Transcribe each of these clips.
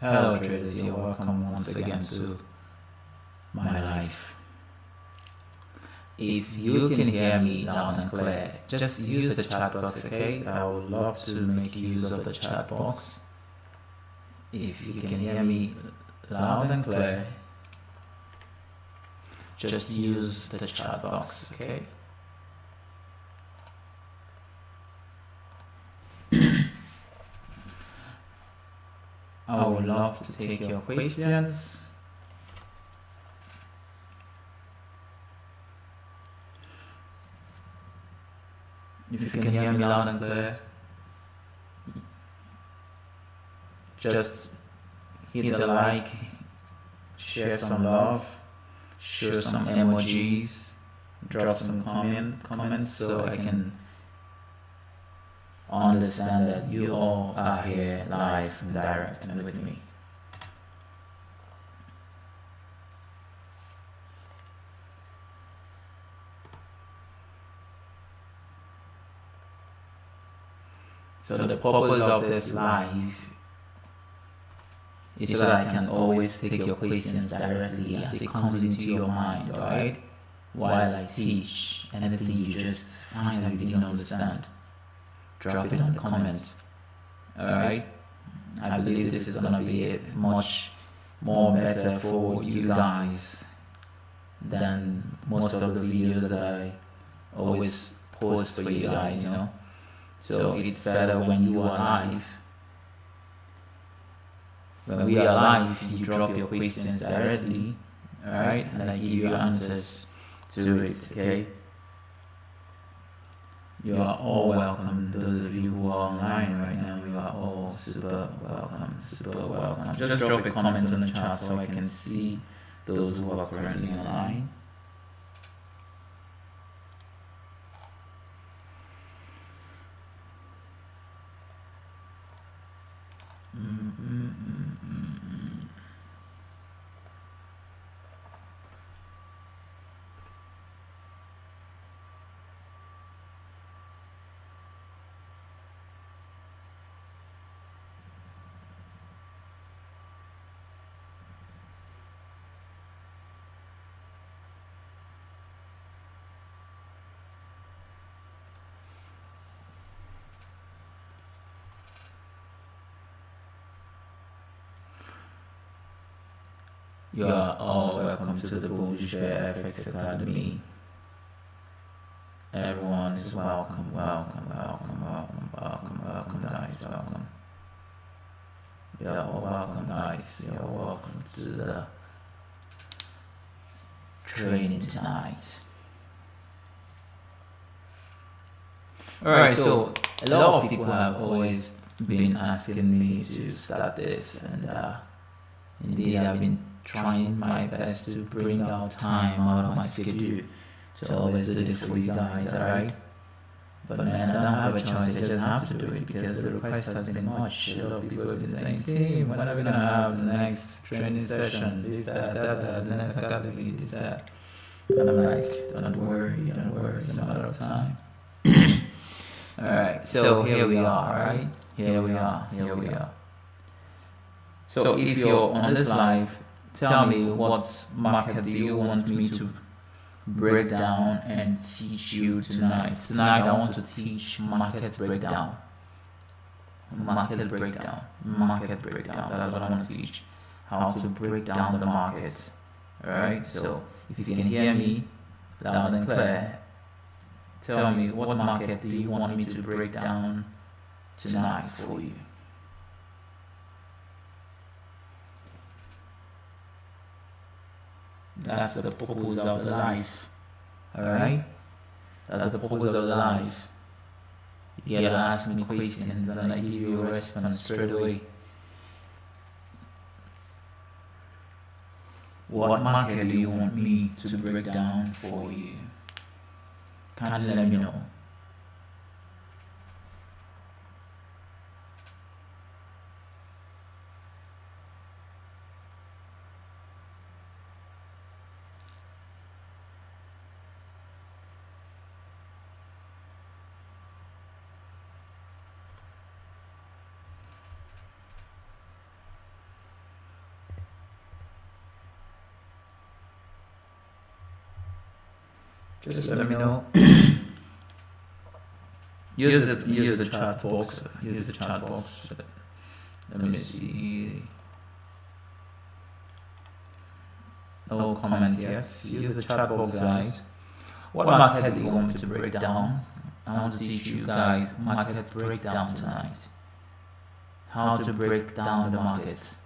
Hello traders, you're welcome once again to my life. If you can hear me loud and clear, just use the chat box, okay? I would love to make use of the chat box. If you can hear me loud and clear, just use the chat box, okay? I would love to take your questions. If you can hear me loud and clear, just hit the like, share some love, show some emojis, drop some comments so I can understand that you all are here live and direct and with me. So the purpose of this live is so that I can always take your questions directly as it comes into your mind, alright? While I teach, anything you just find that you didn't understand, drop it on the comment, alright? I believe this is gonna be much more better for you guys than most of the videos that I always post for you guys, you know? So it's better when you are live. When we are live, you drop your questions directly, alright? And I give you answers to it, okay? You are all welcome. Those of you who are online right now, you are all super welcome, super welcome. Just drop a comment on the chat so I can see those who are currently online. You are all welcome to the Bullish Bear FX Academy. Everyone is welcome, welcome, welcome, welcome, welcome, welcome, guys, welcome. You are all welcome, guys. You are welcome to the training tonight. Alright, so a lot of people have always been asking me to start this, and indeed I've been trying my best to bring out time out of my schedule to always do this for you guys, alright? But man, I don't have a choice, I just have to do it because the request has been much. A lot of people have been saying, team, when are we gonna have the next training session? This, that, the next academy, this, that. And I'm like, don't worry, it's a matter of time. Alright, so here we are, alright? Here we are. So if you're on this live, tell me what market do you want me to break down and teach you tonight. Tonight I want to teach market breakdown. Market breakdown. That's what I want to teach. How to break down the markets. Alright, so if you can hear me loud and clear, tell me what market do you want me to break down tonight for you. That's the purpose of the life. Alright? That's the purpose of the life. You gotta ask me questions and I give you a response straight away. What market do you want me to break down for you? Kindly let me know. just let me know. use the chat box. Use the chat box. Let me see. No comments yet. Use the chat box, guys. What market do you want me to break down? I want to teach you guys market breakdown tonight. How to break down the market.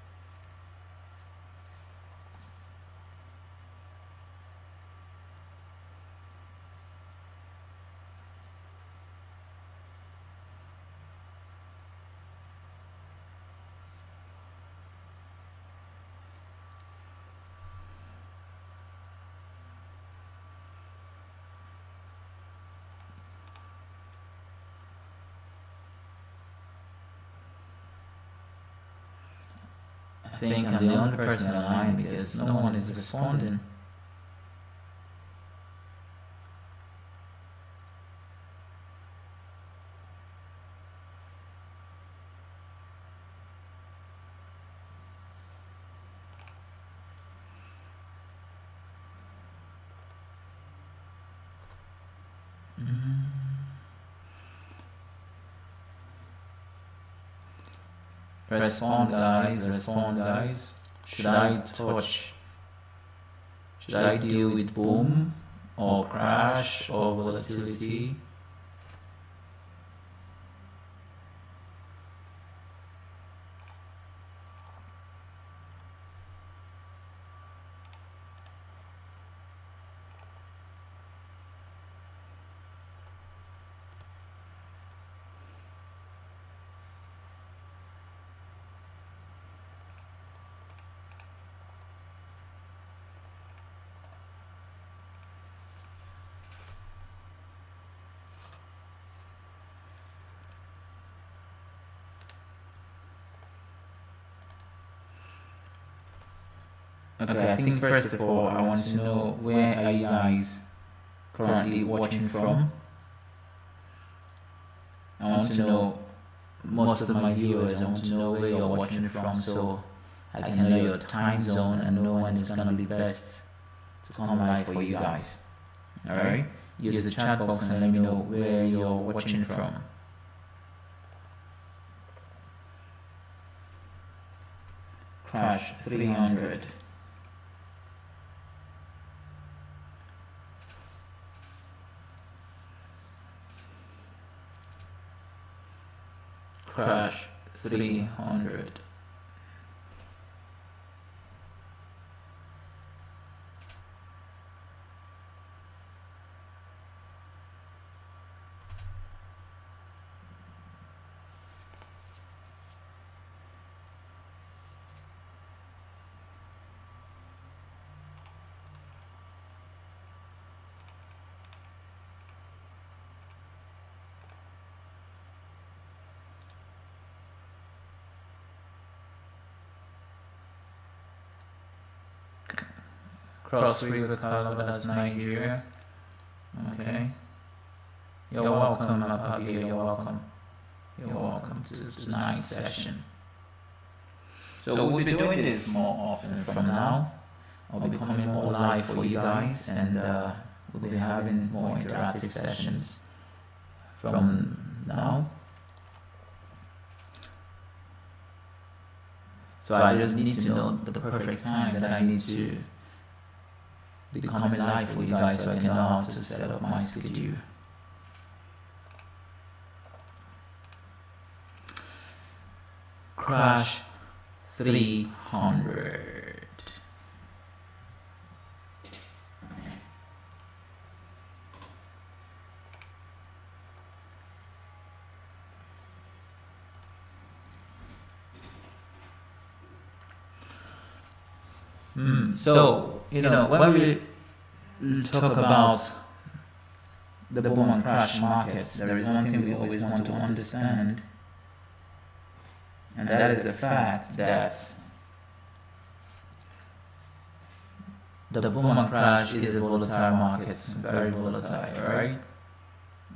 I think I'm the only person online because no one is responding. Respond, guys. Respond, guys. Should I deal with boom or crash or volatility? Okay, I think first of all, I want to know where are you guys currently watching from? I want to know most of my viewers. I want to know where you're watching from, so I can know your time zone and know when it's gonna be best to come live for you guys. All right, use the chat box and let me know where you're watching from. Crash 300. Crash 300. Cross River Color, that's Nigeria. Okay. You're welcome, Apabio. You're welcome. You're welcome to tonight's session. So we'll be doing this more often from now. I'll be coming more live for you guys, and we'll be having more interactive sessions from now. So I just need to know the perfect time that I need to be coming live for you guys so I can know how to set up my schedule. Crash 300. So, you know, when we talk about the boom and crash markets, there is one thing we always want to understand, and that is the fact that the boom and crash is a volatile market, very volatile, right?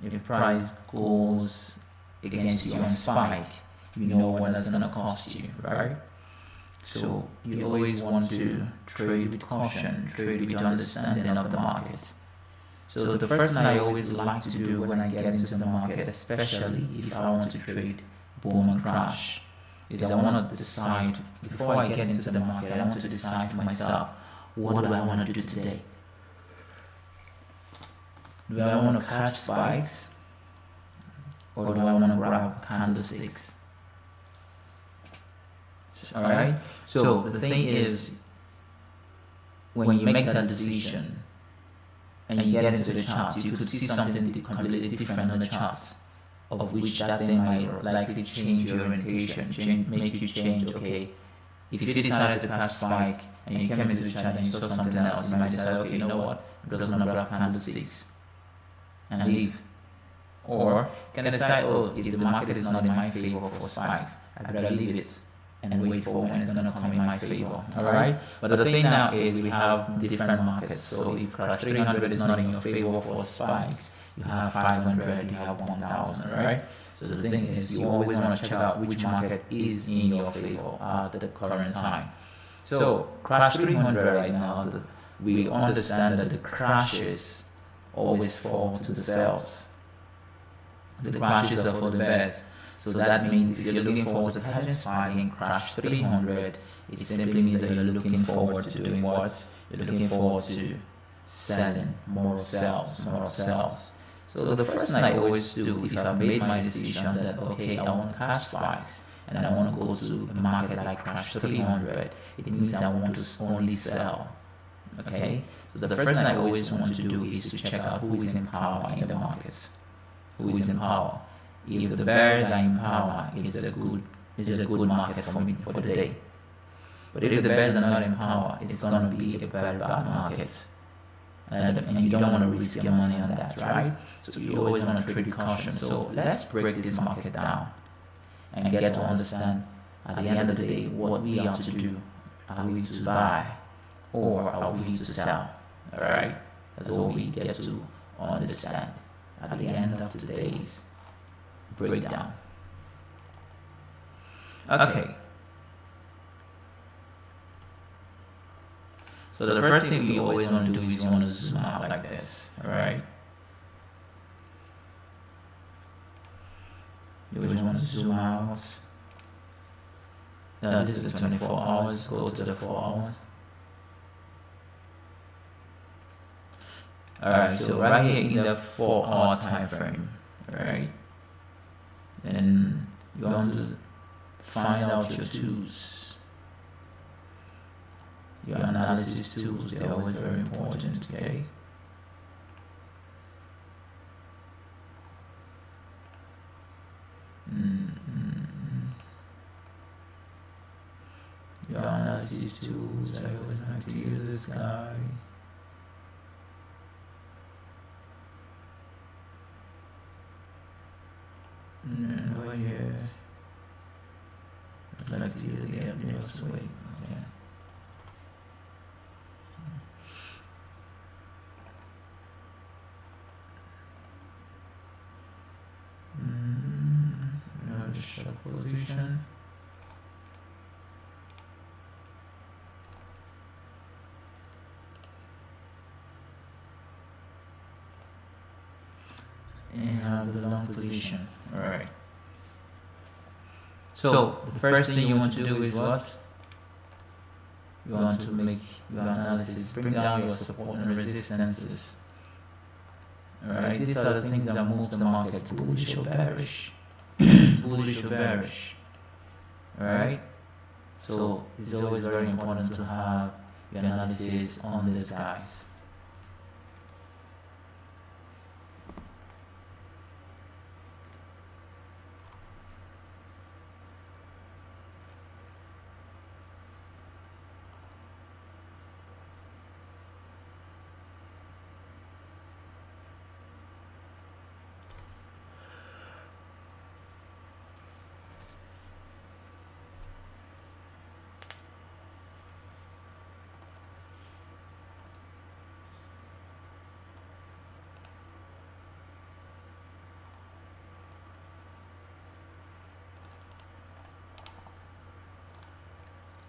If price goes against you on spike, you know what that's going to cost you, right? So you always want to trade with caution, trade with understanding of the market. So the first thing I always like to do when I get into the market, especially if I want to trade boom and crash, is I want to decide, before I get into the market, I want to decide for myself, what do I want to do today? Do I want to catch spikes, or do I want to grab candlesticks? Alright? So the thing is, when you make that decision and you get into the charts, you could see something completely different on the charts, of which that thing might likely change your orientation, make you change. Okay, if you decided to catch spike and you came into the chart and you saw something else, you might decide, okay, you know what, I'm just gonna grab candlesticks and leave. Or you can decide, oh, if the market is not in my favor for spikes, I better leave it and wait for when it's gonna come in my favor. Alright? But the thing now is we have different markets. So if crash 300 is not in your favor for spikes, you have 500, you have 1000, right? So the thing is, you always want to check out which market is in your favor at the current time. So crash 300 right now, we understand that the crashes always fall to the sells. The crashes are for the bears. So that means if you're looking forward to catching spike in crash 300, it simply means that you're looking forward to doing what? You're looking forward to selling more sells, more sells. So the first thing I always do, if I've made my decision that, okay, I want to catch spikes and I want to go to a market like crash 300, it means I want to only sell. Okay? So the first thing I always want to do is to check out who is in power in the markets. Who is in power? If the bears are in power, it's a good market for me for the day. But if the bears are not in power, it's going to be a very bad market. And you don't want to risk your money on that, right? So you always want to trade with caution. So let's break this market down and get to understand at the end of the day what we are to do. Are we to buy or are we to sell? Alright? That's what we get to understand at the end of today's breakdown. Okay. So the first thing you always want to do is you want to zoom out like this, alright? You always want to zoom out. Now this is the 24 hours, go to the 4 hours. Alright, so right here in the 4-hour time frame, alright? Then you want to find out your tools. Your analysis tools, they're always very important, okay? Your analysis tools, I always like to use this guy. Over here, I like to use the Abnios way, okay? Short position. And have the long position. Alright. So the first thing you want to do is what? You want to make your analysis, bring down your support and resistances. Alright, these are the things that move the market bullish or bearish. Bullish or bearish. Alright? So it's always very important to have your analysis on these guys.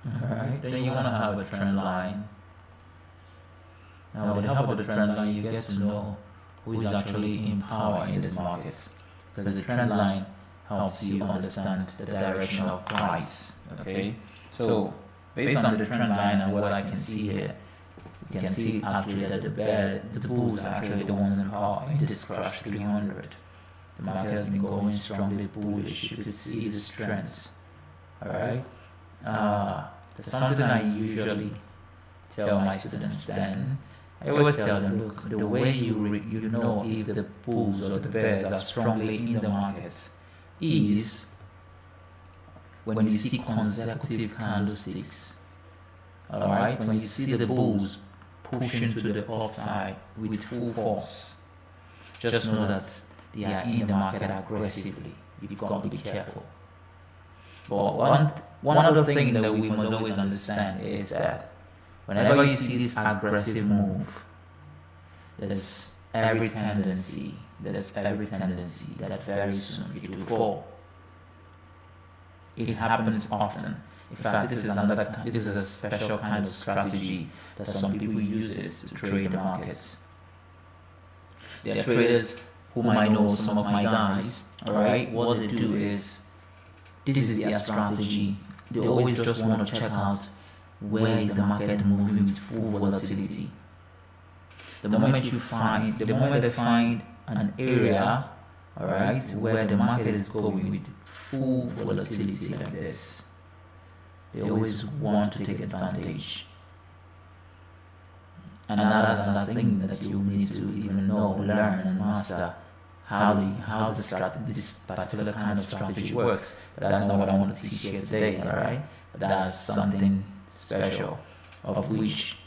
Alright, then you want to have a trend line. Now with the help of the trend line, you get to know who is actually in power in these markets, because the trend line helps you understand the direction of price. Okay, so based on the trend line and what I can see here, you can see actually that the bulls are actually the ones in power in this crash 300. The market has been going strongly bullish. You could see the strengths. All right. There's something I usually tell my students. Then I always tell them, look, the way you know if the bulls or the bears are strongly in the markets is when you see consecutive candlesticks. All right. When you see the bulls pushing to the upside with full force, just know that they are in the market aggressively. You've got to be careful. But one other thing that we must always understand is that whenever you see this aggressive move, there's every tendency that very soon it will fall. It happens often. In fact, this is a special kind of strategy that some people use to trade the markets. There are traders whom I know, some of my guys, alright, what they do is, this is their strategy. They always just want to check out where is the market moving with full volatility. The moment they find an area, alright, where the market is going with full volatility like this, they always want to take advantage. And another thing that you need to even know, learn, and master how this particular kind of strategy works. But that's not what I want to teach here today, alright? But that's something special, of which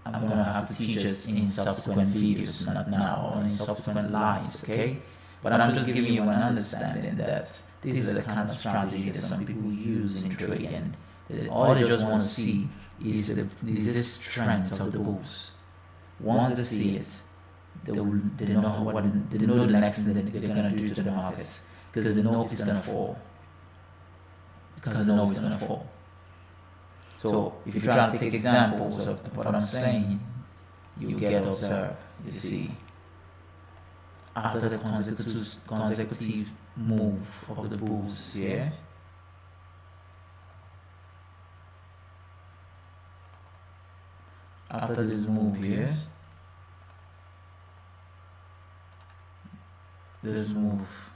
I'm going to have to teach us in subsequent videos, not now, or in subsequent lives, okay? But I'm just giving you an understanding that this is the kind of strategy that some people use in trading. All they just want to see is the strength of the bulls. Once they see it, they know the next thing that they're going to do to the markets, because they know it's going to fall. So if you try to take examples of what I'm saying, you get observed. You see, after the consecutive move of the bulls here, after this move here, this move,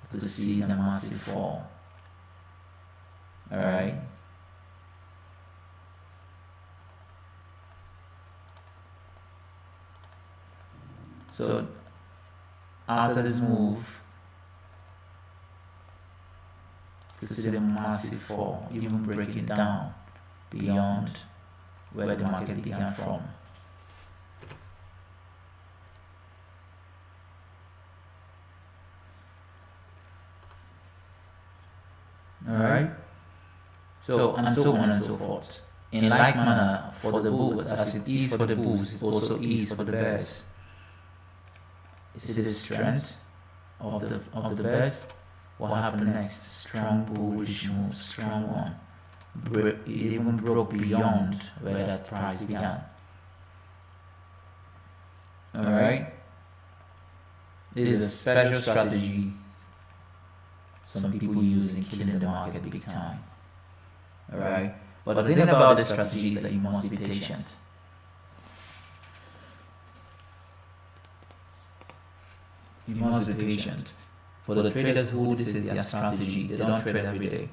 you could see the massive fall. Alright. So after this move, you see the massive fall, even breaking down beyond where the market began from. Alright? So, and so on and so forth. In like manner, for the bulls, as it is for the bulls, it also is for the bears. You see the strength of the bears? What happened next? Strong bullish move, strong one. It even broke beyond where that price began. Alright? This is a special strategy some people use in killing the market big time. Alright? But the thing about this strategy is that you must be patient. You must be patient. For the traders who this is their strategy, they don't trade every day.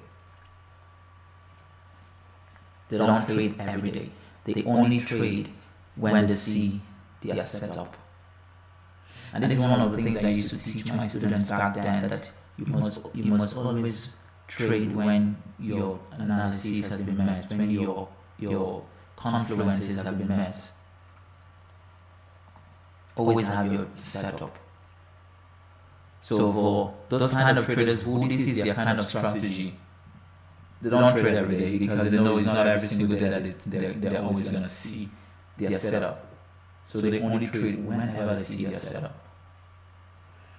They don't trade every day. They only trade when they see their setup. And this is one of the things I used to teach my students back then, that you must always trade when your analysis has been met, when your confluences have been met. Always have your setup. So for those kind of traders who this is their kind of strategy, they don't trade every day, because they know it's not every single day that they're always going to see their setup. So they only trade whenever they see their setup.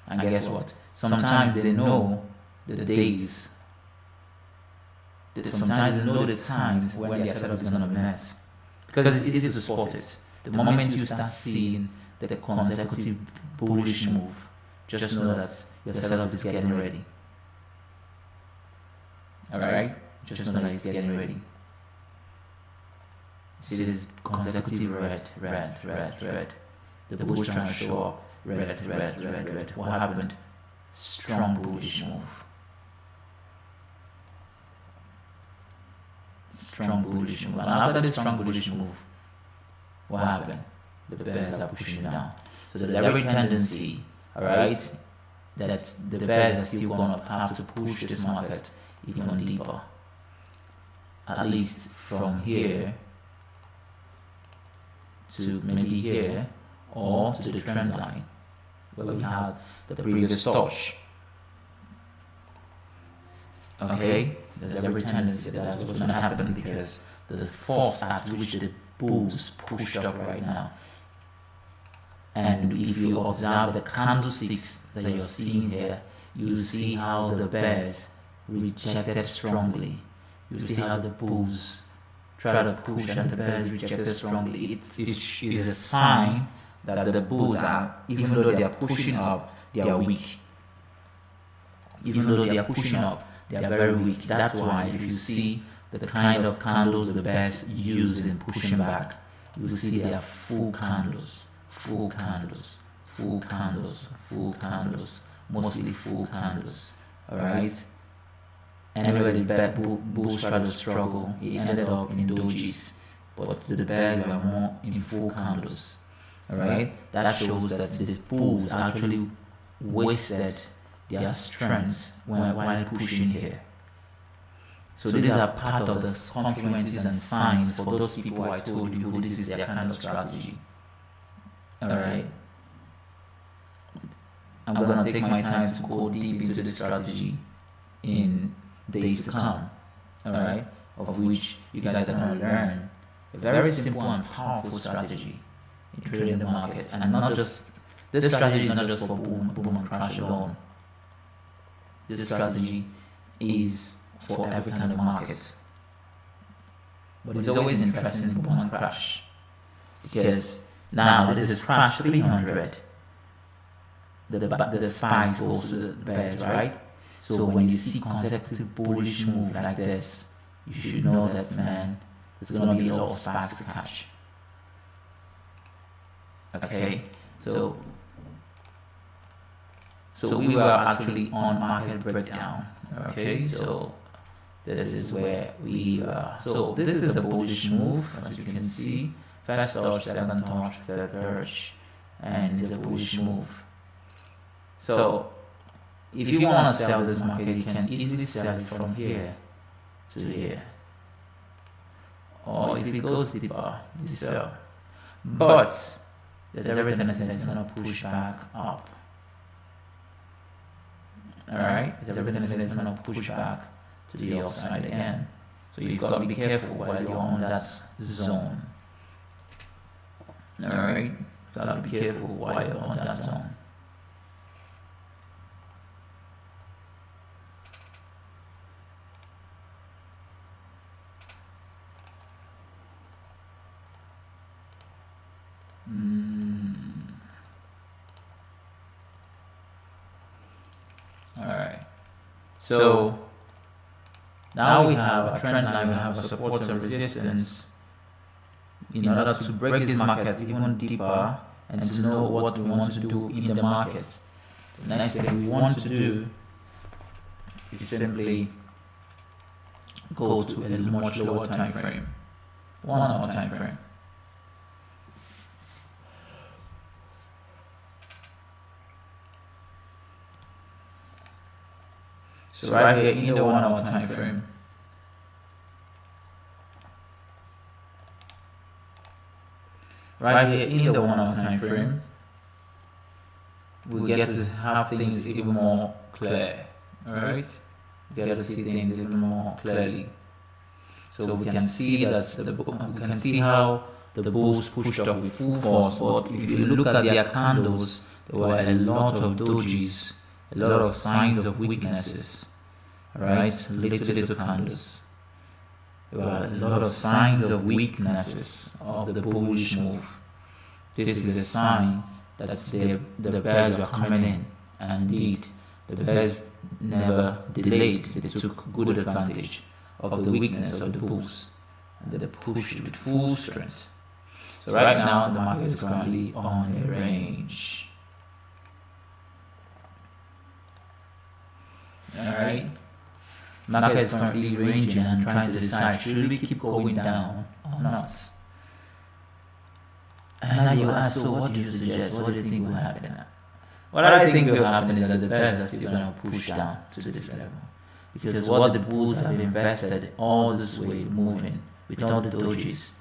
And guess what? Sometimes they know the days. Sometimes they know the times when their setup is going to be met. Because it's easy to spot it. The moment you start seeing the consecutive bullish move, just know that your setup is getting ready. Alright? Just know that it's getting ready. See this consecutive red. The bulls trying to show up. Red. What happened? Strong bullish move. Strong bullish move. And after this strong bullish move, what happened? The bears are pushing down. So there's every tendency, alright, that the bears are still gonna have to push this market even deeper. At least from here to maybe here, or to the trend line where we had the previous touch. Okay, there's every tendency that that's what's going to happen because the force at which the bulls pushed up right now. And if you observe the candlesticks that you're seeing here, you see how the bears rejected strongly. You see how the bulls try to push and the bears rejected strongly. It is a sign that the bulls are, even though they are pushing up, they are weak. Even though they are pushing up, they are very weak. That's why if you see the kind of candles the bears use in pushing back, you will see they are full candles, mostly full candles. Alright? Anywhere the bulls tried to struggle, it ended up in dojis, but the bears were more in full candles. Alright, that shows that the bulls actually wasted their strength while pushing here. So these are part of the confluences and signs for those people I told you this is their kind of strategy. Alright, I'm gonna take my time to go deep into the strategy in days to come. Alright, of which you guys are gonna learn a very simple and powerful strategy in trading the market, and not just this strategy is not just for boom and crash alone. This strategy is for every kind of market, but it's always interesting in boom and crash because now this is crash 300. The spikes goes to the bears, right? So when you see consecutive bullish move like this, you should know that man, there's gonna be a lot of spikes to catch. Okay, so we were actually on market breakdown. Okay, so this is where we are. So this is a bullish move, as you can see. First touch, second touch, third touch, and it's a bullish move. So if you want to sell this market, you can easily sell it from here to here, or if it goes deeper, you sell. But there's every tendency that's going to push back up. Alright? There's every tendency that's going to push back to the upside again. So you've got to be careful while you're on that zone. Alright? You've got to be careful while you're on that zone. Alright, so now we have a trend line, we have a support and resistance in order to break this market even deeper and to know what we want to do in the market. The next thing we want to do is simply go to a much lower time frame, 1 hour time frame. So right here in the 1 hour time frame, we get to have things even more clear. Alright? We get to see things even more clearly. So we can see that we can see how the bulls pushed up with full force, but if you look at their candles, there were a lot of dojis, a lot of signs of weaknesses. Right, little candles. There were a lot of signs of weaknesses of the bullish move. This is a sign that the bears were coming in, and indeed the bears never delayed. They took good advantage of the weakness of the bulls, and they pushed with full strength. So right now the market is currently on a range. Alright, market is currently ranging and trying to decide, should we keep going down or not? And now you ask, so what do you suggest? What do you think will happen? What I think will happen is that the bears are still going to push down to this level, because what the bulls have invested all this way moving with all the dojis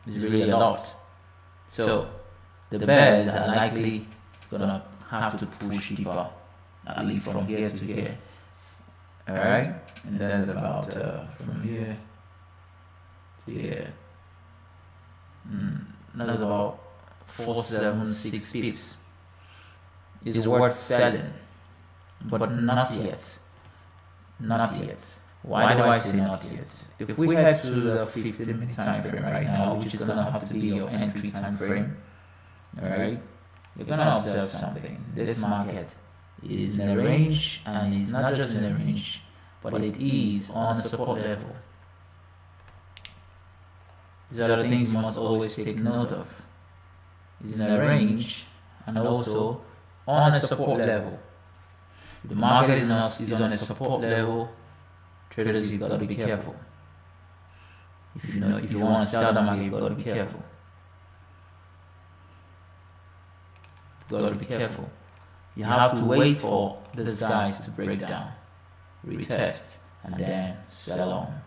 is really a lot. So the bears are likely going to have to push deeper, at least from here to here. Alright, and that's about from here to here. That's about 476 pips. It's worth selling, but not yet. Not yet. Why do I say not yet? If we head to the 15-minute time frame right now, which is gonna have to be your entry time frame, alright, you're gonna observe something. This market is in a range, and it's not just in a range, but it is on a support level. These are the things you must always take note of. It's in a range and also on a support level. If the market is on a support level, traders, you've got to be careful. If you want to sell the market, you've got to be careful. You've got to be careful. You have to wait for these guys to break down, retest, and then sell on.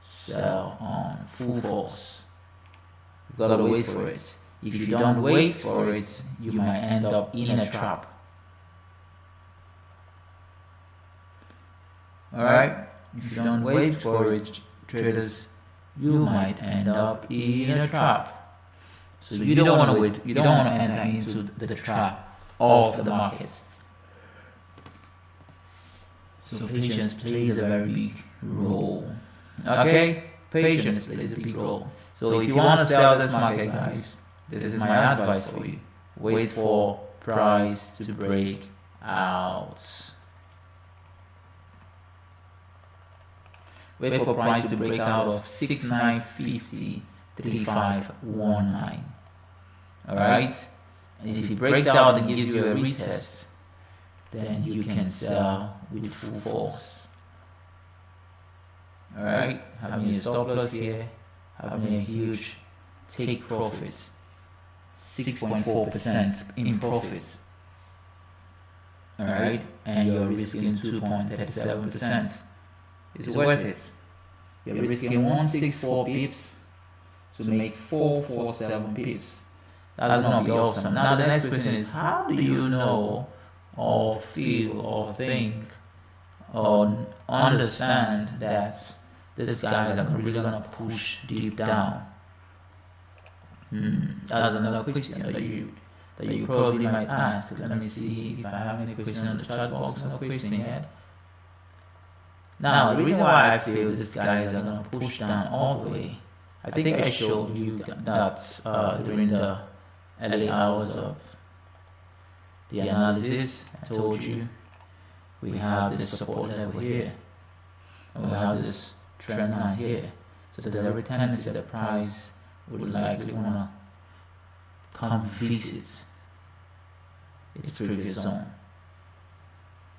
Sell on full force. You've got to wait for it. If you don't wait for it, you might end up in a trap. Alright? If you don't wait for it, traders, you might end up in a trap. So you don't want to wait. You don't want to enter into the trap of the market. So patience plays a very big role. Okay? Patience plays a big role. So if you want to sell this market, guys, this is my advice for you. Wait for price to break out. Wait for price to break out of 6950 3519. Alright? And if it breaks out and gives you a retest, then you can sell with full force. Alright? Having a stop loss here, having a huge take profit, 6.4% in profit. Alright? And you're risking 2.37%. It's worth it. You're risking 164 pips to make 447 pips. That's gonna be awesome. Now the next question is, how do you know or feel or think or understand that these guys are really gonna push deep down? That's another question that you probably might ask. Let me see if I have any question in the chat box. No question yet. Now, the reason why I feel these guys are going to push down all the way, I think I showed you that during the early hours of the analysis. I told you we have this support level here, and we have this trend line here. So there's every tendency the price would likely want to come visit its previous zone.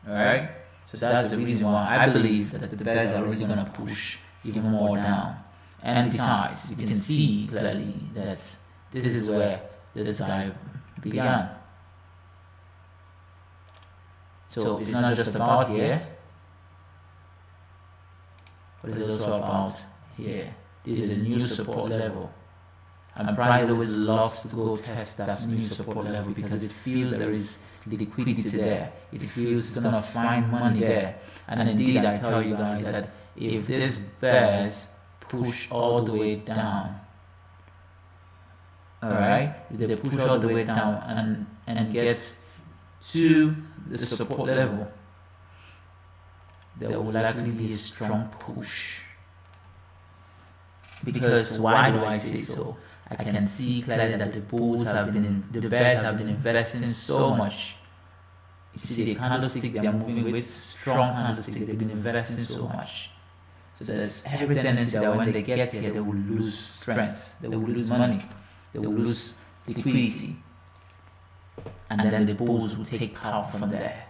Alright? So that's the reason why I believe that the bears are really going to push even more down. And besides, you can see clearly that this is where this guy began. So it's not just about here, but it's also about here. This is a new support level. And price always loves to go test that new support level because it feels there is liquidity there. It feels it's going to find money there. And indeed, I tell you guys that if these bears push all the way down, alright, if they push all the way down and get to the support level, there will likely be a strong push. Because why do I say so? I can see clearly that the bears have been investing so much. You see the candlestick they are moving with, strong candlestick, they've been investing so much. So there's every tendency that when they get here, they will lose strength, they will lose money, they will lose liquidity, and then the bulls will take power from there.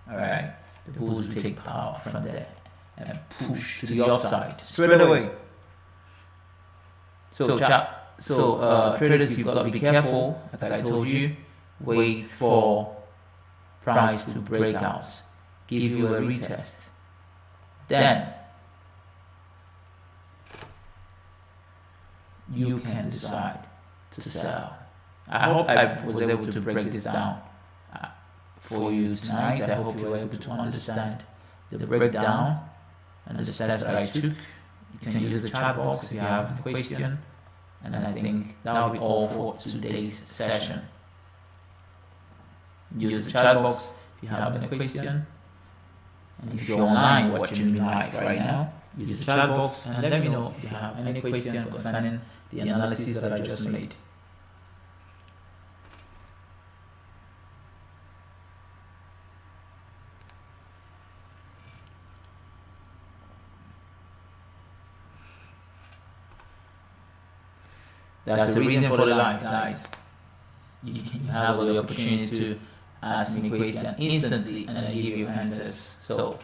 Alright, the bulls will take power from there and push to the upside straight away. So traders, you've got to be careful. Like I told you, wait for price to break out, give you a retest, then you can decide to sell. I hope I was able to break this down for you tonight. I hope you were able to understand the breakdown and the steps that I took. You can use the chat box if you have any question. And I think that will be all for today's session. Use the chat box if you have any question. And if you're online watching me live right now, use the chat box and let me know if you have any question concerning the analysis that I just made. That's the reason for the live, guys. You have the opportunity to ask me questions instantly and I give you answers. So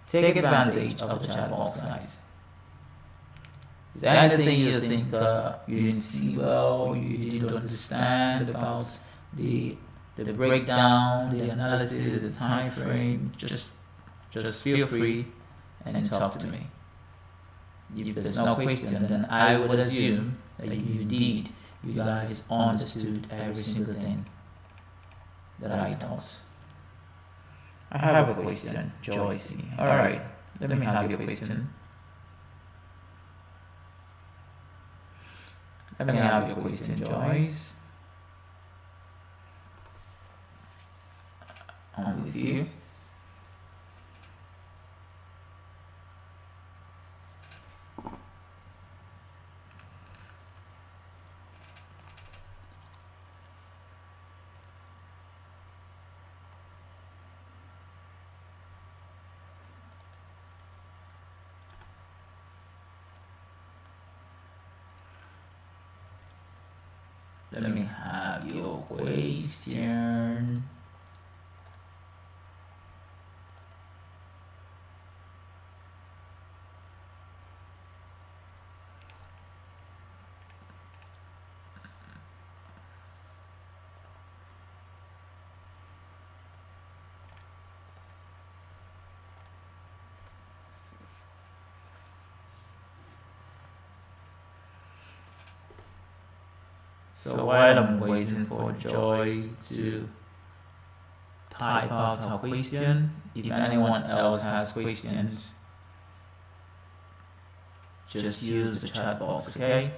take advantage of the chat box, guys. Is there anything you think you didn't see well, you didn't understand about the breakdown, the analysis, the time frame? Just feel free and talk to me. If there's no question, then I would assume that you guys understood every single thing that I taught. I have a question, Joyce. Alright, let me have your question. Let me have your question, Joyce. I'm with you. Let me have your question. So while I'm waiting for Joy to type out her question, if anyone else has questions, just use the chat box, okay?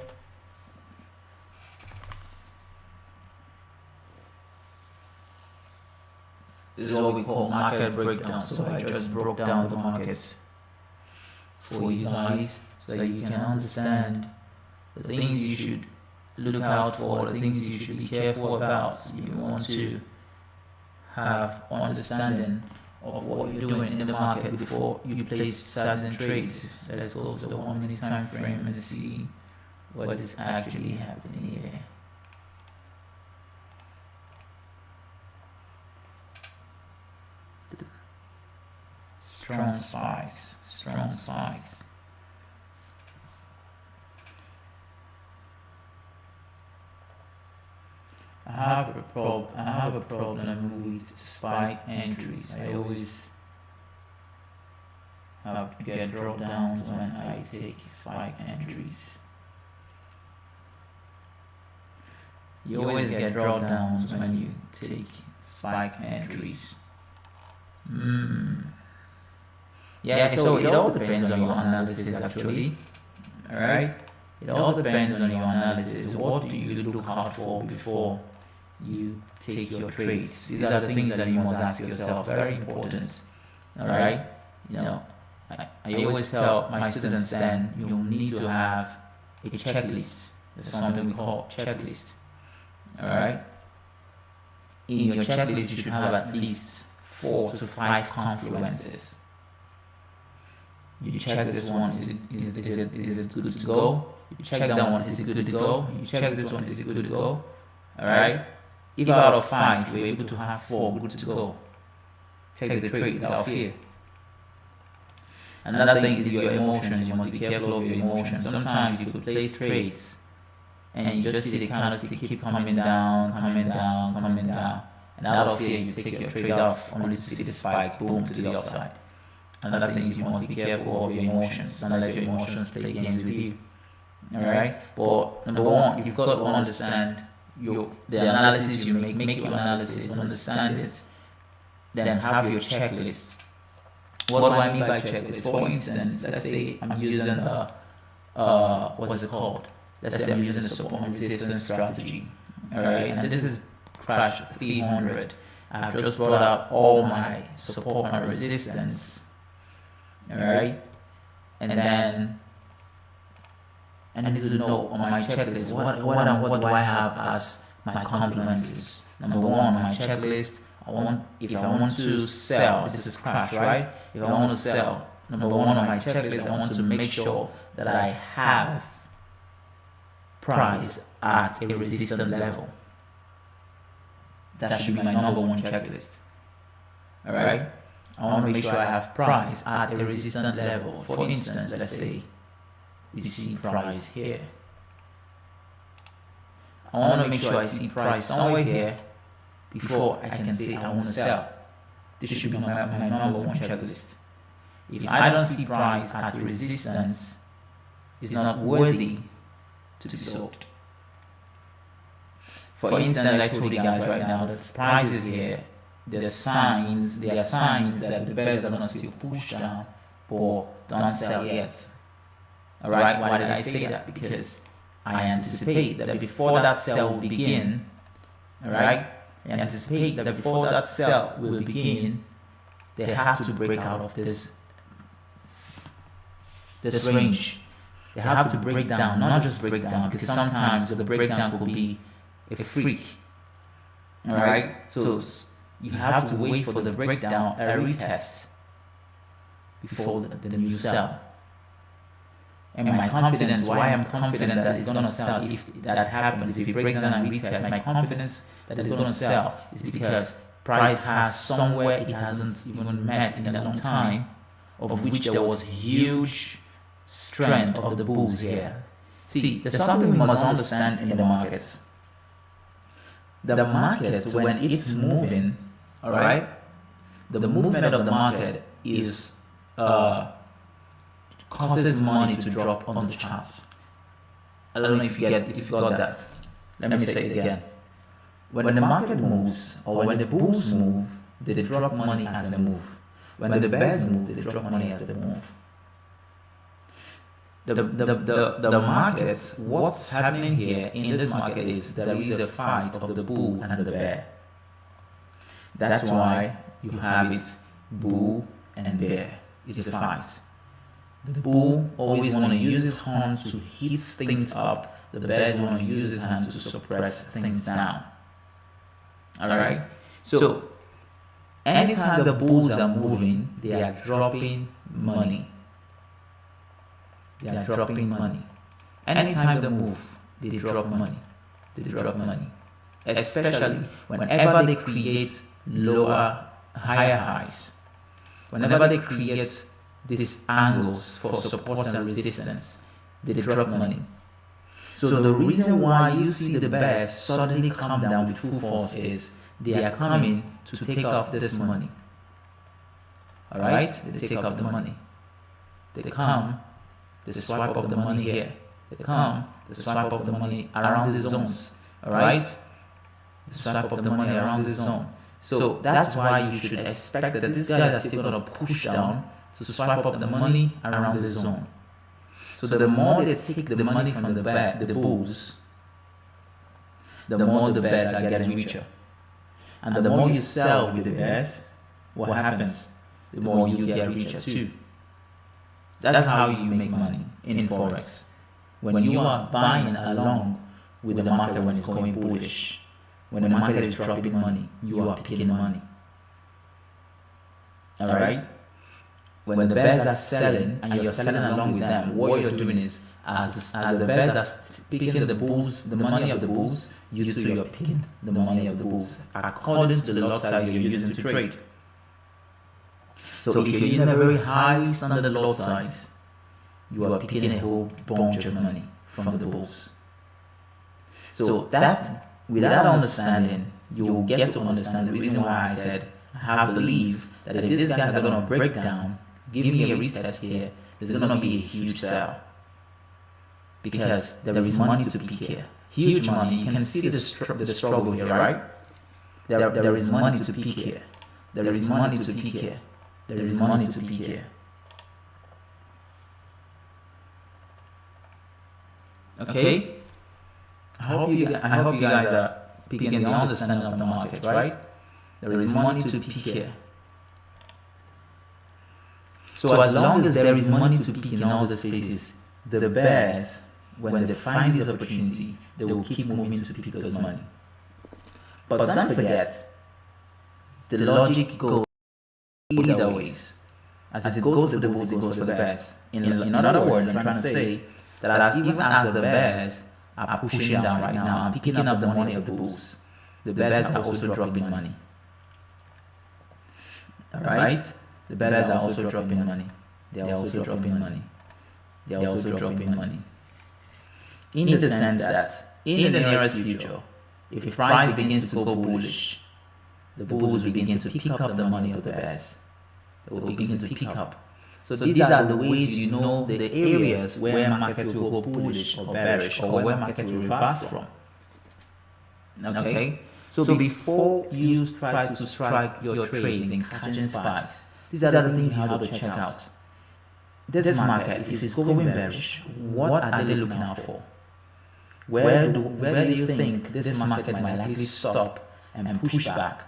This is what we call market breakdown. So I just broke down the markets for you guys so that you can understand the things you should look out for, the things you should be careful about. You want to have understanding of what you're doing in the market before you place certain trades. Let's go to the 1 minute time frame and see what is actually happening here. Strong spikes, strong spikes. I have a problem with spike entries. I always get drawdowns when I take spike entries. You always get drawdowns when you take spike entries. Yeah, so it all depends on your analysis actually. Alright? It all depends on your analysis. What do you look out for before you take your trades? These are the things that you must ask yourself. Very important. Alright? You know, I always tell my students then you'll need to have a checklist. There's something we call checklist. Alright? In your checklist, you should have at least 4 to 5 confluences. You check this one, is it good to go? You check that one, is it good to go? You check this one, is it good to go? Alright? If out of 5 you're able to have 4 good to go, take the trade without fear. Another thing is your emotions. You must be careful of your emotions. Sometimes you could place trades and you just see the candlestick keep coming down, and out of fear you take your trade off only to see the spike, boom, to the upside. Another thing is you must be careful of your emotions. Don't let your emotions play games with you. Alright? But number one, you've got to understand the analysis you make your analysis, understand it, then have your checklist. What do I mean by checklist? For instance, let's say I'm using the what's it called? Let's say I'm using the support and resistance strategy. Alright, and this is crash 300. I've just brought out all my support and resistance. Alright, and then I need to know on my checklist what do I have as my complements. Number one, on my checklist, if I want to sell, this is crash, right? If I want to sell, number one on my checklist, I want to make sure that I have price at a resistant level. That should be my number one checklist. Alright? I want to make sure I have price at a resistant level. For instance, let's say you see price here. I want to make sure I see price somewhere here before I can say I want to sell. This should be my number one checklist. If I don't see price at resistance, it's not worthy to be sold. For instance, I told you guys right now that price is here. There are signs that the bears are going to still push down, but don't sell yet. Alright, why did I say that? Because I anticipate that before that sell will begin, alright, I anticipate that before that sell will begin, they have to break out of this range. They have to break down, not just break down, because sometimes the breakdown could be a freak. Alright, so you have to wait for the breakdown, a retest, before the new sell. And my confidence, why I'm confident that it's going to sell if that happens, if it breaks down and retests, my confidence that it's going to sell is because price has somewhere it hasn't even met in a long time, of which there was huge strength of the bulls here. See, there's something we must understand in the markets. The market, when it's moving, alright, the movement of the market is causes money to drop on the charts. I don't know if you got that. Let me say it again. When the market moves, or when the bulls move, they drop money as they move. When the bears move, they drop money as they move. The markets, what's happening here in this market is there is a fight of the bull and the bear. That's why you have it bull and bear. It's a fight. The bull always want to use his horns to hit things up. The bears want to use his hands to suppress things down. Alright? So, anytime the bulls are moving, they are dropping money. They are dropping money. Anytime they move, they drop money. They drop money. Especially whenever they create higher highs. Whenever they create these angles for support and resistance, they drop money. So the reason why you see the bears suddenly come down with full force is they are coming to take off this money. Alright? They take off the money. They come, they swipe up the money here. They come, they swipe up the money around the zones. Alright? They swipe up the money around the zone. So that's why you should expect that these guys are still going to push down to swipe up the money around the zone. So the more they take the money from the bulls, the more the bears are getting richer. And the more you sell with the bears, what happens? The more you get richer too. That's how you make money in forex. when you are buying along with the market when it's going bullish, when the market is dropping money, you are picking money. Alright? When the bears are selling and you're selling along with them, what you're doing is, as the bears are picking the bulls, the money of the bulls, you too you're picking the money of the bulls according to the lot size you're using to trade. So if you're using a very high standard lot size, you are picking a whole bunch of money from the bulls. So that's, with that understanding, you will get to understand the reason why I said I have to believe that if these guys are going to break down, give me a retest here, there's going to be a huge sell. Because there is money to pick here. Huge money. You can see the struggle here, right? There is money to pick here. There is money to pick here. There is money to pick here. Okay? I hope you guys are picking the understanding of the market, right? There is money to pick here. So as long as there is money to pick in all the spaces, the bears, when they find this opportunity, they will keep moving to pick those money. But don't forget, the logic goes either ways. As it goes for the bulls, it goes for the bears. In other words, I'm trying to say that even as the bears are pushing down right now and picking up the money of the bulls, the bears are also dropping money. Alright? The bears are also dropping money. They are also dropping money. They are also dropping money. In the sense that in the nearest future, if the price begins to go bullish, the bulls will begin to pick up the money of the bears. They will begin to pick up. So these are the ways you know the areas where markets will go bullish or bearish, or where markets will reverse from. Okay? So before you try to strike your trades in catching spikes, these are the things you have to check out. This market, if it's going bearish, what are they looking out for? Where do you think this market might likely stop and push back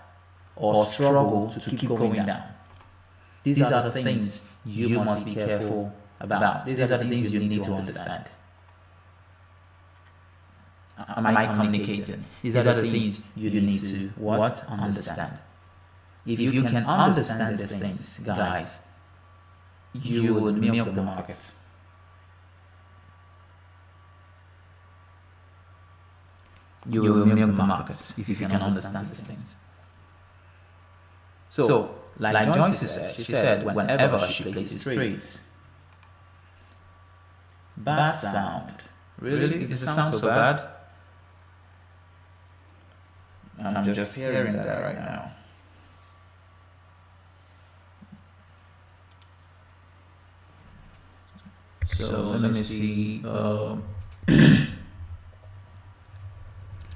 or struggle to keep going down? These are the things you must be careful about. These are the things you need to understand. Am I communicating? These are the things you need to what? Understand. If you can understand these things, guys, you would milk the market. You will milk the market if you can understand these things. So, like Joyce said, she said whenever she places trades. Bad sound. Really? Is the sound so bad? I'm just hearing that right now. So let me see.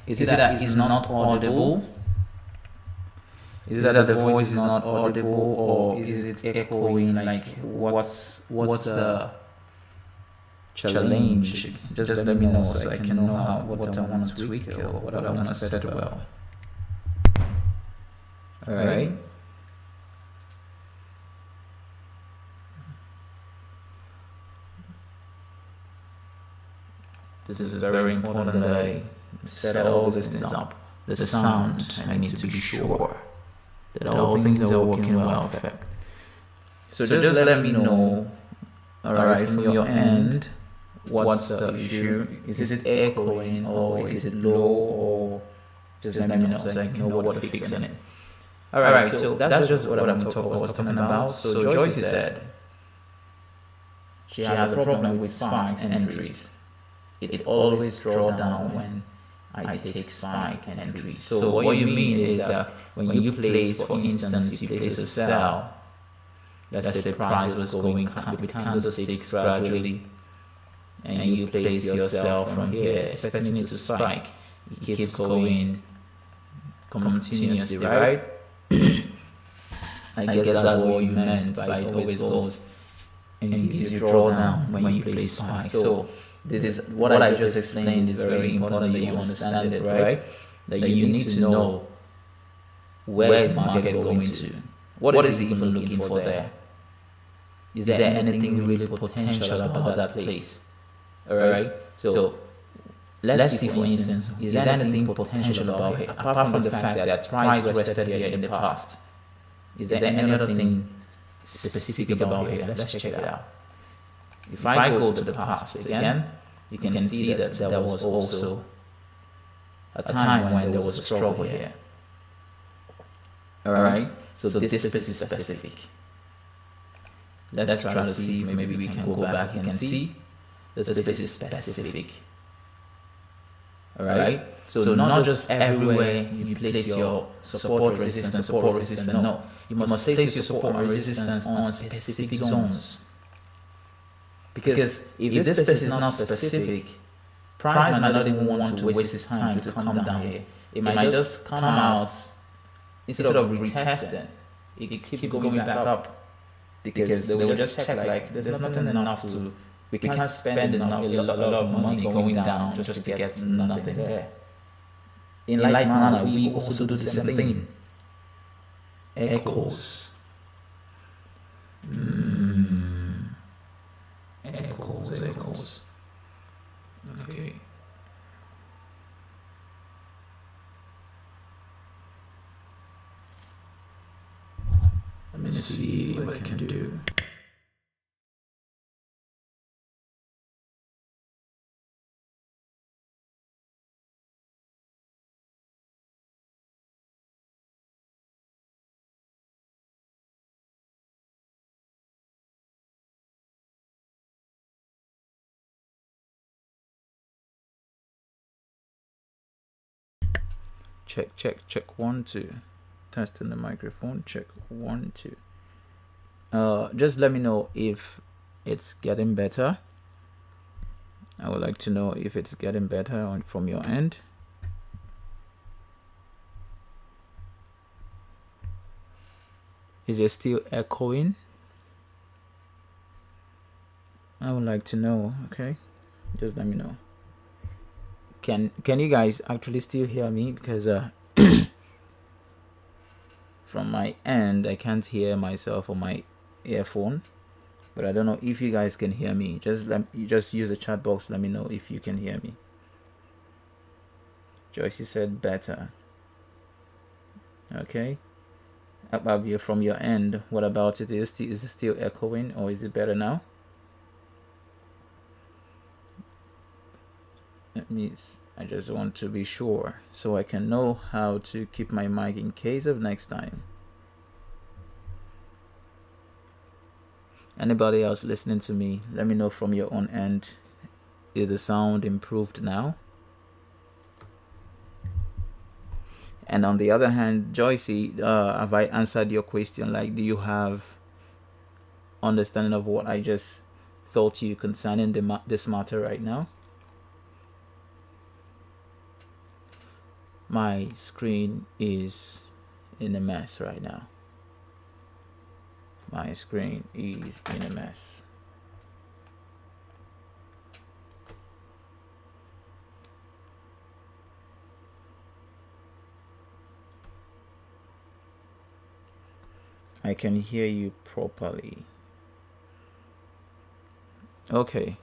Is it that it's not audible? Is it that the voice is not audible, or is it echoing? Like what's the challenge? Just let me know so I can know what I want to tweak or what I want to set well. All right. This is very important that I set all these things up. The sound, I need to be sure that all things are working well. So just let me know, alright, from your end, what's the issue? Is it echoing, or is it low, or just let me know so I can know what to fix in it. Alright, so that's just what I was talking about. So Joyce said she has a problem with spikes and entries. It always draw down when I take spike and entries. So what you mean is that when you place, for instance, you place a sell, let's say price was going with candlesticks gradually, and you place your sell from here, expecting it to spike. It keeps going continuously, right? I guess that's what you meant by it always goes and gives you draw down when you place spike. So this is what I just explained is very important that you understand it, right? That you need to know where is market going to? What is it even looking for there? Is there anything really potential about that place? All right. So let's see, for instance, is there anything potential about here apart from the fact that price rested here in the past? Is there any other thing specific about here? Let's check it out. If I go to the past again, you can see that there was also a time when there was a struggle here. All right. So this is specific. Let's try to see if maybe we can go back and see this is specific. All right. So not just everywhere you place your support resistance. No, you must place your support and resistance on specific zones. Because if this space is not specific, price might not even want to waste its time to come down here. It might just come out instead of retesting. It keeps going back up because they will just check like there's nothing enough to. We can't spend a lot of money going down just to get nothing there. In like manner, we also do the same thing. Echoes. Echoes. Okay. Let me see what I can do. Check 1 2. Testing the microphone. Check 1 2. Just let me know if it's getting better. I would like to know if it's getting better from your end. Is it still echoing? I would like to know. Okay, just let me know. Can you guys actually still hear me? Because from my end I can't hear myself on my earphone, but I don't know if you guys can hear me. Just use the chat box. Let me know if you can hear me. Joyce said better. Okay. From your end, what about it? Is it still echoing, or is it better now? I just want to be sure so I can know how to keep my mic in case of next time. Anybody else listening to me, let me know from your own end. Is the sound improved now? And on the other hand, Joycey, have I answered your question? Like, do you have understanding of what I just thought you concerning this matter right now? My screen is in a mess right now. My screen is in a mess. I can hear you properly. Okay,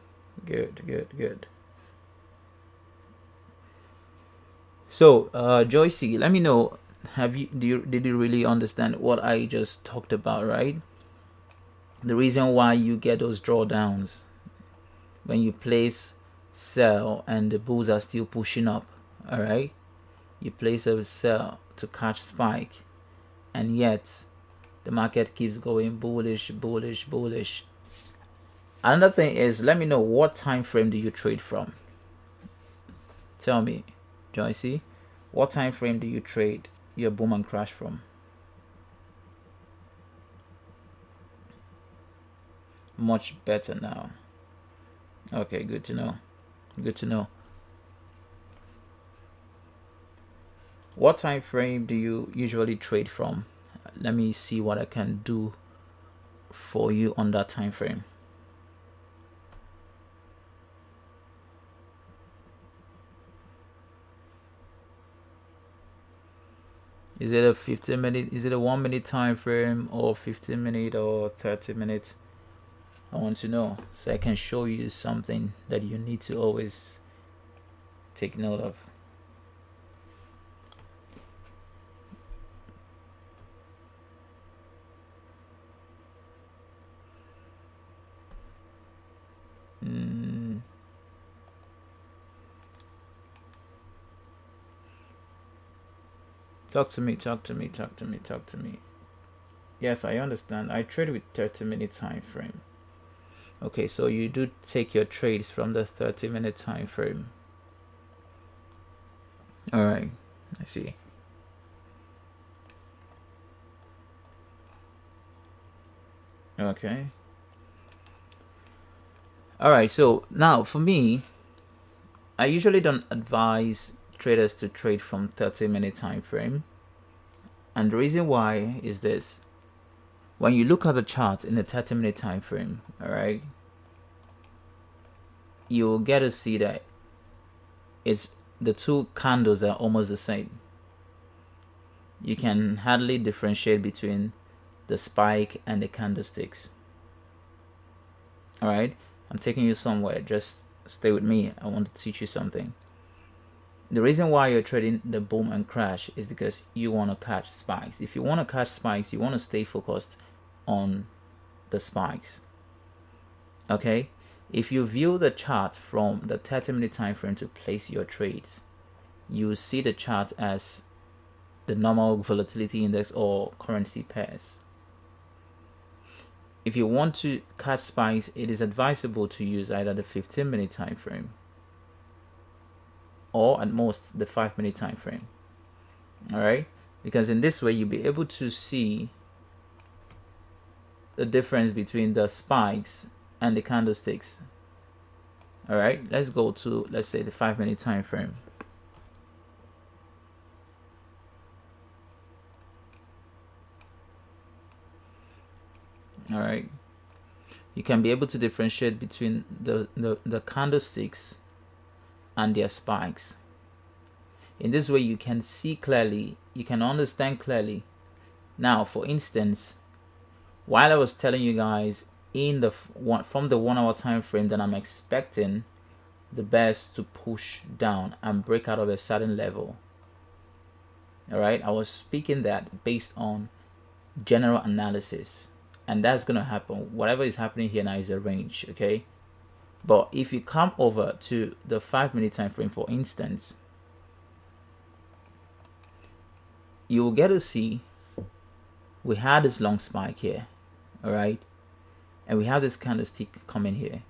good. So, Joycey, let me know. Did you really understand what I just talked about, right? The reason why you get those drawdowns when you place sell and the bulls are still pushing up, all right? You place a sell to catch spike, and yet the market keeps going bullish. Another thing is, let me know, what time frame do you trade from? Tell me, Joycey, what time frame do you trade your boom and crash from? Much better now. Okay, good to know. What time frame do you usually trade from? Let me see what I can do for you on that time frame. Is it a 15-minute? Is it a 1 minute time frame, or 15 minute, or 30 minutes? I want to know so I can show you something that you need to always take note of. Talk to me, talk to me, talk to me, talk to me. Yes, I understand. I trade with 30-minute time frame. Okay, so you do take your trades from the 30-minute time frame. All right, I see. Okay. All right, so now for me, I usually don't advise traders to trade from 30-minute time frame. And the reason why is this. When you look at the chart in the 30-minute time frame, all right, you'll get to see that it's the two candles are almost the same. You can hardly differentiate between the spike and the candlesticks. All right, I'm taking you somewhere. Just stay with me. I want to teach you something. The reason why you're trading the boom and crash is because you want to catch spikes. If you want to catch spikes, you want to stay focused on the spikes. Okay, if you view the chart from the 30-minute time frame to place your trades, you see the chart as the normal volatility index or currency pairs. If you want to catch spikes, it is advisable to use either the 15-minute time frame or at most the 5-minute time frame. All right, because in this way you'll be able to see the difference between the spikes and the candlesticks. All right, let's go to, let's say, the 5-minute time frame. All right, you can be able to differentiate between the candlesticks and their spikes. In this way you can see clearly, you can understand clearly. Now, for instance, while I was telling you guys in the from the 1 hour time frame that I'm expecting the bears to push down and break out of a certain level, all right, I was speaking that based on general analysis, and that's gonna happen. Whatever is happening here now is a range, okay? But if you come over to the 5-minute time frame, for instance, you will get to see we had this long spike here, all right, and we have this candlestick coming here.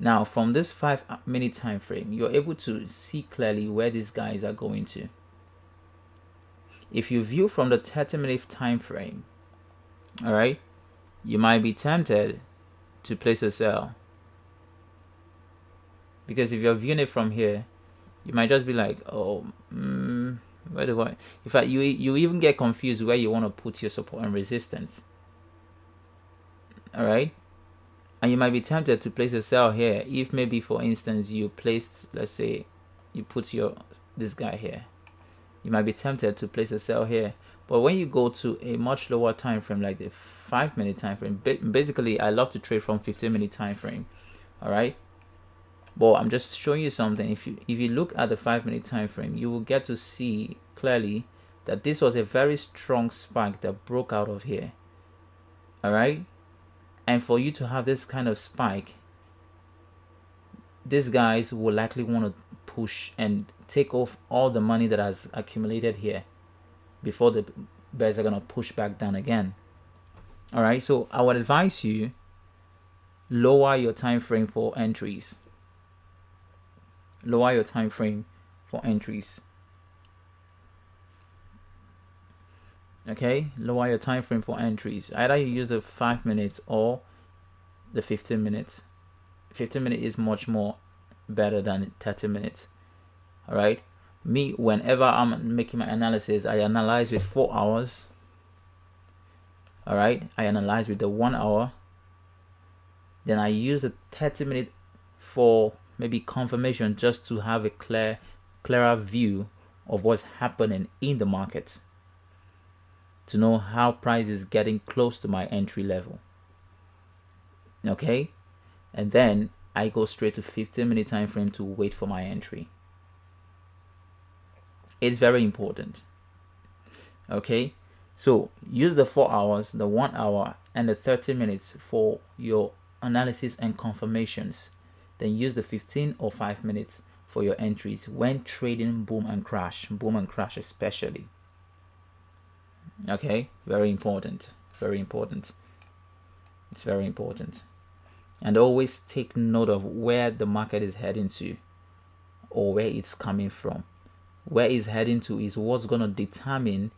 Now from this 5-minute time frame, you're able to see clearly where these guys are going to. If you view from the 30-minute time frame, all right, you might be tempted to place a sell, because if you're viewing it from here, you might just be like, oh, where do I? In fact, you even get confused where you want to put your support and resistance. All right, and you might be tempted to place a sell here if maybe, for instance, you placed, let's say, you put this guy here. You might be tempted to place a sell here, but when you go to a much lower time frame like the 5-minute time frame, basically I love to trade from 15-minute time frame. All right, but I'm just showing you something. If you look at the 5-minute time frame, you will get to see clearly that this was a very strong spike that broke out of here. All right, and for you to have this kind of spike, these guys will likely want to push and take off all the money that has accumulated here before the bears are going to push back down again. All right, so I would advise you lower your time frame for entries. Lower your time frame for entries. Okay, lower your time frame for entries. Either you use the 5 minutes or the 15 minutes. 15 minutes is much more better than 30 minutes. All right, me, whenever I'm making my analysis, I analyze with 4 hours. All right, I analyze with the 1 hour, then I use the 30-minute for maybe confirmation, just to have a clearer view of what's happening in the market, to know how price is getting close to my entry level. Okay, and then I go straight to 15-minute time frame to wait for my entry. It's very important. Okay, so use the 4 hours, the 1 hour, and the 30 minutes for your analysis and confirmations. Then use the 15 or 5 minutes for your entries when trading boom and crash especially. Okay, very important, very important. It's very important. And always take note of where the market is heading to or where it's coming from. Where it's heading to is what's going to determine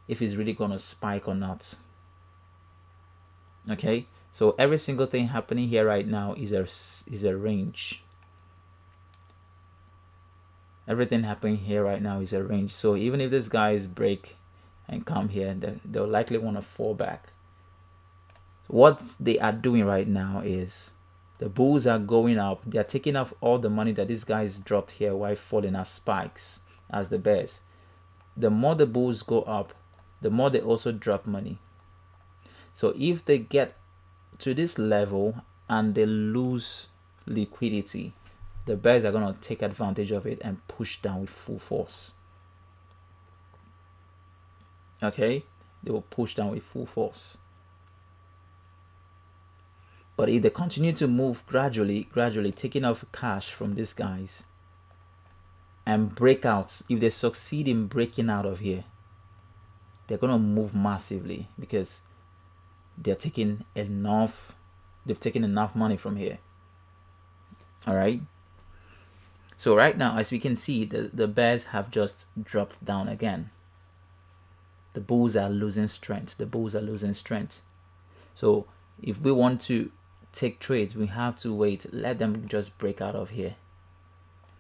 if it's really going to spike or not. Okay, so every single thing happening here right now is a range. Everything happening here right now is a range. So even if these guys break and come here, they'll likely want to fall back. What they are doing right now is the bulls are going up. They are taking off all the money that these guys dropped here while falling as spikes, as the bears. The more the bulls go up, the more they also drop money. So if they get to this level and they lose liquidity, the bears are going to take advantage of it and push down with full force. Okay, they will push down with full force. But if they continue to move gradually taking off cash from these guys and break out, if they succeed in breaking out of here, they're going to move massively because they've taken enough money from here. All right. So right now, as we can see, the bears have just dropped down again. The bulls are losing strength. So if we want to take trades, we have to wait, let them just break out of here,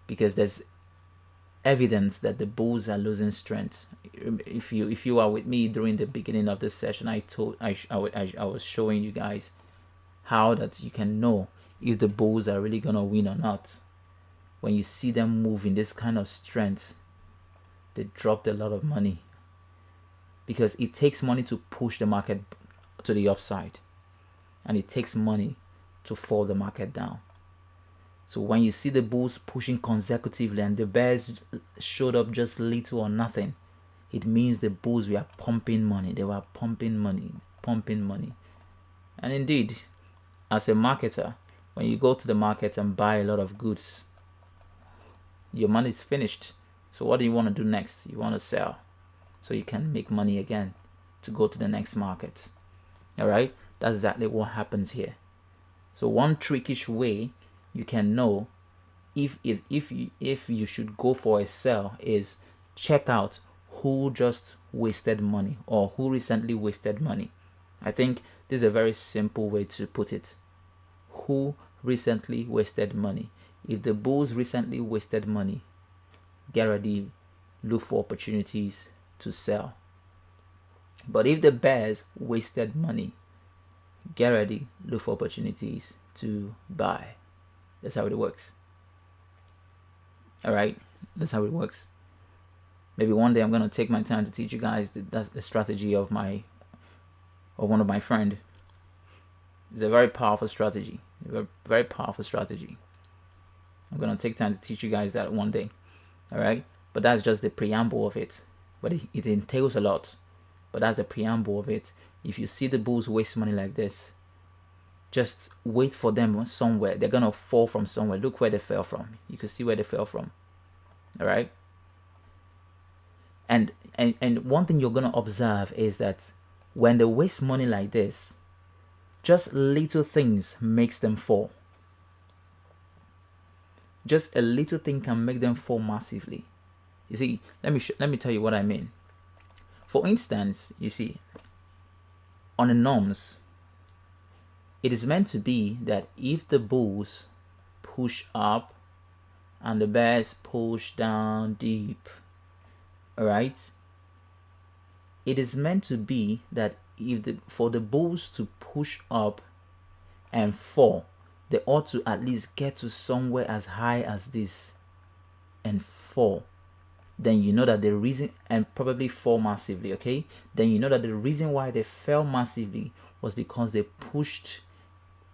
because there's evidence that the bulls are losing strength. If you are with me during the beginning of this session, I was showing you guys how that you can know if the bulls are really gonna win or not. When you see them move in this kind of strength, they dropped a lot of money, because it takes money to push the market to the upside, and it takes money to fall the market down. So when you see the bulls pushing consecutively and the bears showed up just little or nothing, it means the bulls were pumping money. They were pumping money. And indeed, as a marketer, when you go to the market and buy a lot of goods, your money is finished. So what do you want to do next? You want to sell so you can make money again to go to the next market. All right, that's exactly what happens here. So one trickish way you can know if you should go for a sell is check out who just wasted money or who recently wasted money. I think this is a very simple way to put it. Who recently wasted money? If the bulls recently wasted money, get ready, look for opportunities to sell. But if the bears wasted money, get ready, look for opportunities to buy. That's how it works. All right, that's how it works. Maybe one day I'm gonna take my time to teach you guys that's the strategy of one of my friend. It's a very powerful strategy. Very powerful strategy. I'm gonna take time to teach you guys that one day. All right, but that's just the preamble of it. But it entails a lot. But that's the preamble of it. If you see the bulls waste money like this, just wait for them somewhere. They're gonna fall from somewhere. Look where they fell from. You can see where they fell from. All right. And one thing you're gonna observe is that when they waste money like this, just little things makes them fall. Just a little thing can make them fall massively. You see, let me tell you what I mean. For instance, you see, on the norms, it is meant to be that if the bulls push up and the bears push down deep, all right, it is meant to be that for the bulls to push up and fall, they ought to at least get to somewhere as high as this and fall. Then you know that the reason, and probably fall massively, okay? Then you know that the reason why they fell massively was because they pushed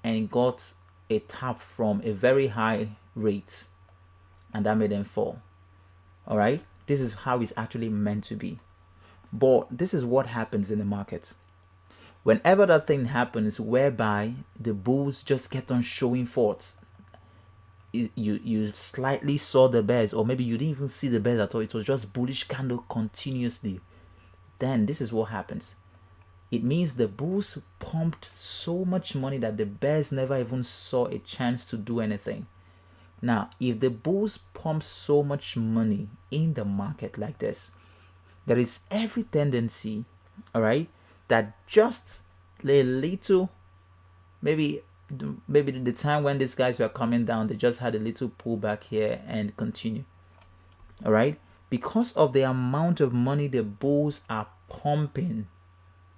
and got a tap from a very high rate, and that made them fall. All right, this is how it's actually meant to be. But this is what happens in the market. Whenever that thing happens whereby the bulls just get on showing forth, you slightly saw the bears, or maybe you didn't even see the bears at all, it was just bullish candle continuously, then this is what happens. It means the bulls pumped so much money that the bears never even saw a chance to do anything. Now, if the bulls pump so much money in the market like this, there is every tendency, all right, that just a little, maybe the time when these guys were coming down, they just had a little pullback here and continue. All right, because of the amount of money the bulls are pumping,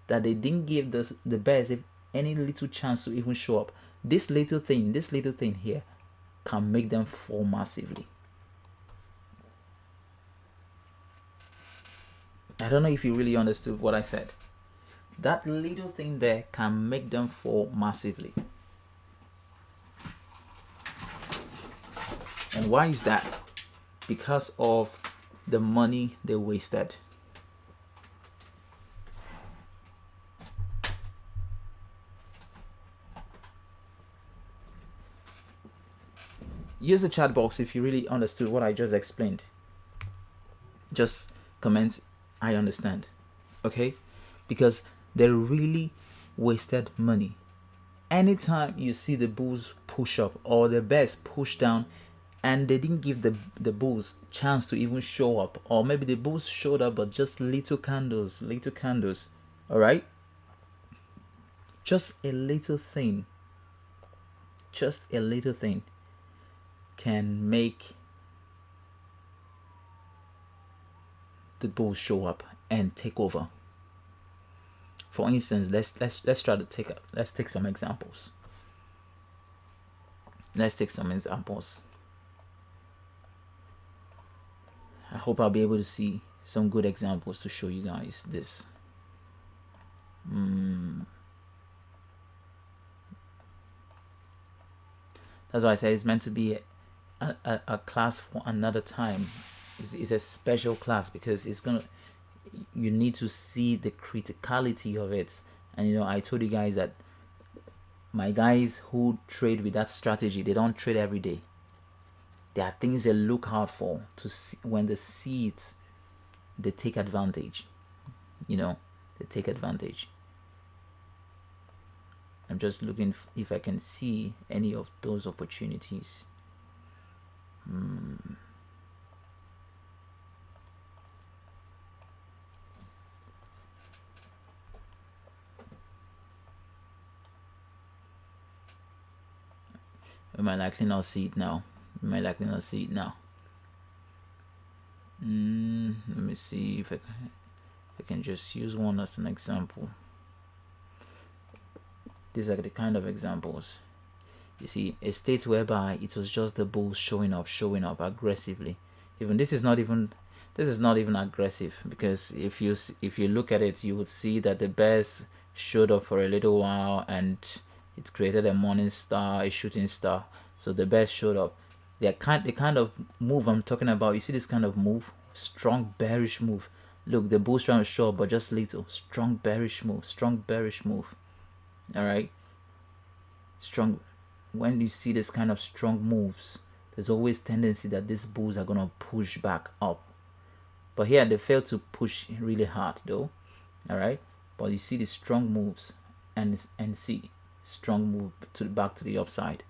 that they didn't give the bears any little chance to even show up. This little thing here can make them fall massively. I don't know if you really understood what I said. That little thing there can make them fall massively. And why is that? Because of the money they wasted. Use the chat box if you really understood what I just explained. Just comment, I understand. Okay? Because they really wasted money. Anytime you see the bulls push up or the bears push down, and they didn't give the bulls chance to even show up, or maybe the bulls showed up but just little candles. All right, just a little thing can make the bulls show up and take over. For instance, let's try to take some examples. I hope I'll be able to see some good examples to show you guys this. That's why I say it's meant to be a class for another time. It's a special class because you need to see the criticality of it. And I told you guys that my guys who trade with that strategy, they don't trade every day. There are things they look out for to see. When they see it, they take advantage. They take advantage. I'm just looking if I can see any of those opportunities. We might likely not see it now. Let me see if I can just use one as an example. These are the kind of examples. You see, a state whereby it was just the bulls showing up aggressively. Even this is not even aggressive, because if you look at it, you would see that the bears showed up for a little while and it created a morning star, a shooting star. So the bears showed up. The kind of move I'm talking about, you see this kind of move, strong bearish move. Look, the bulls trying to show up, but just little. Strong bearish move. All right, strong. When you see this kind of strong moves, there's always tendency that these bulls are gonna push back up. But here they failed to push really hard though. All right, but you see the strong moves and see strong move back to the upside.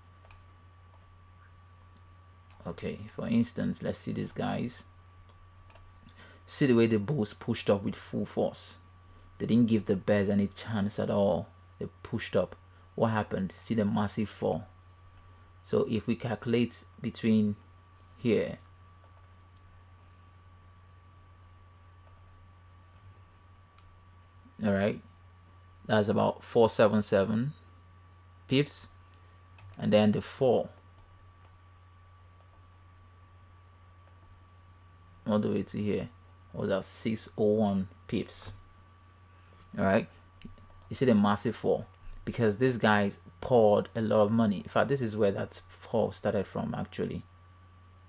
Okay, for instance, let's see these guys. See the way the bulls pushed up with full force. They didn't give the bears any chance at all. They pushed up. What happened? See the massive fall. So if we calculate between here, all right, that's about 477 pips, and then the fall all the way to here was at 601 pips. All right, you see the massive fall. because these guys poured a lot of money. In fact, this is where that fall started from. Actually,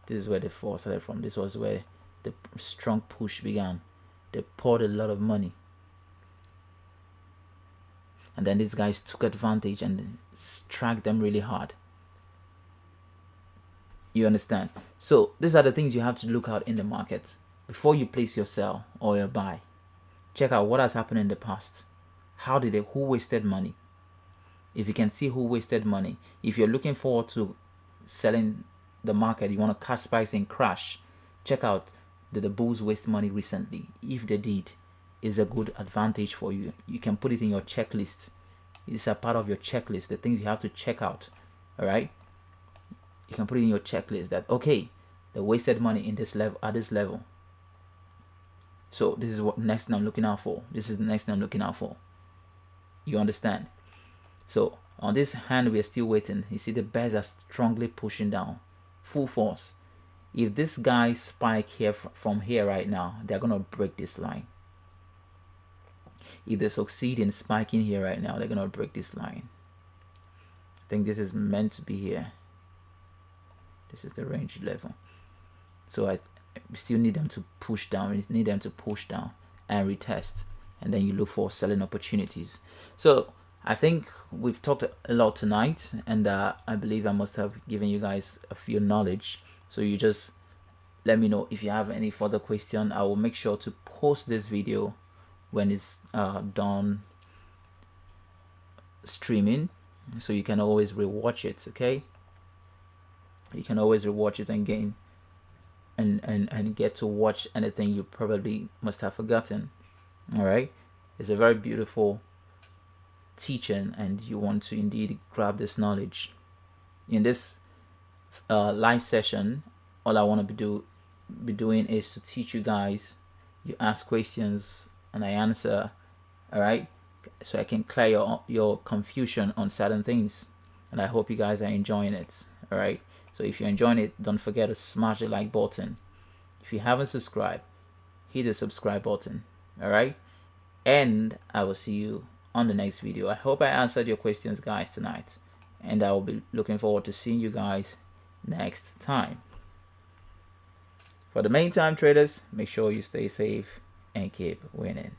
this is where the fall started from. This was where the strong push began. They poured a lot of money, and then these guys took advantage and struck them really hard. You understand? So these are the things you have to look out in the market before you place your sell or your buy. Check out what has happened in the past. Who wasted money? If you can see who wasted money, if you're looking forward to selling the market, you want to catch price and crash, check out, did the bulls waste money recently? If they did, it's a good advantage for you. You can put it in your checklist. It's a part of your checklist, the things you have to check out. All right, you can put it in your checklist that, okay, they wasted money in this level, at this level. So this is what next thing I'm looking out for. This is the next thing I'm looking out for. You understand? So on this hand, we are still waiting. You see the bears are strongly pushing down, full force. If this guy spike here from here right now, they're gonna break this line. If they succeed in spiking here right now, they're gonna break this line. I think this is meant to be here. This is the range level. So we still need them to push down. We need them to push down and retest, and then you look for selling opportunities. So I think we've talked a lot tonight, and I believe I must have given you guys a few knowledge. So you just let me know if you have any further question. I will make sure to post this video when it's done streaming, so you can always rewatch it. Okay, you can always rewatch it and gain and get to watch anything you probably must have forgotten. All right, it's a very beautiful teaching, and you want to indeed grab this knowledge. In this live session, all I want to be doing is to teach you guys. You ask questions and I answer. All right, so I can clear your confusion on certain things, and I hope you guys are enjoying it. All right, so if you're enjoying it, don't forget to smash the like button. If you haven't subscribed, hit the subscribe button. All right, and I will see you on the next video. I hope I answered your questions, guys, tonight, and I will be looking forward to seeing you guys next time. For the meantime, traders, make sure you stay safe and keep winning.